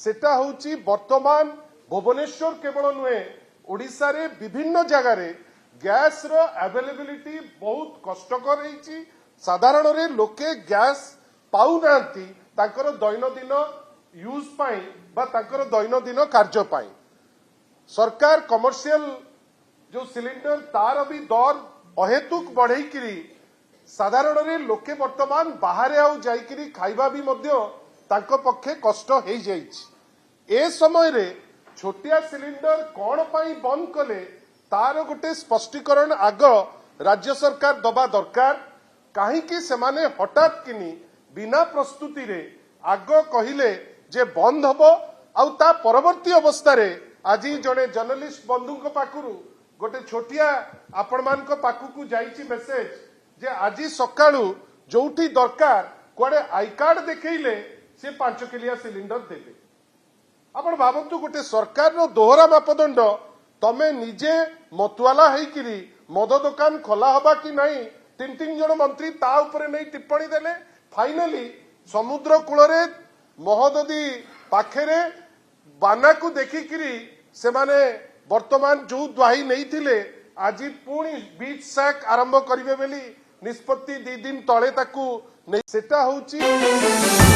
सेटा होची वर्तमान भुवनेश्वर केवल नुहे ओडिशा रे विभिन्न जगह रे गैस रो अवेलेबिलिटी बहुत कष्टकर रही। साधारण रे लोके गैस पाउ नांती ताकर दैनंदिन यूज पाई बा ताकर दैनंदिन कार्य पाई। सरकार कमर्शियल जो सिलिंडर तार भी दर अहेतुक बढ़ेकरी साधारण रे लोके वर्तमान बाहर आउ जाइकरी खाइबा भी मध्य तांको पक्षे कष्ट हो जाइछि। ए समय रे छोटिया सिलिंडर कौन पाई बंद कले तार गोटे स्पष्टीकरण आग राज्य सरकार दबा दरकार। कहीं सेमाने हठात किनी बिना प्रस्तुति रे आग कहिले जे बंद हबो आउ ता परवर्ती अवस्था रे आज जड़े जर्नलिस्ट बंधु पाखु गोटे छोटिया आपण मान पाखु जाइछि मेसेज जे आज सकाळू जोठी दरकार कुआडे आई कार्ड देखैले से 5 किलिया सिलिंडर देबे। आपण भावतु गोटे सरकार रो दोहरा मापदंड तमे निजे मतवाला हेकिरी मद दुकान खोला हबा कि नहीं तीन तीन जन मंत्री ता ऊपर नहीं टिप्पणी देले। फाइनली समुद्र कूल रे महोदधी पाखेरे बाना को देखिकिरी से माने वर्तमान जो द्वाही नहीं थिले आज पुणी बीच सैक आरंभ करिवे बेली निष्पत्ति 2 दिन तले ताकू सेटा होची।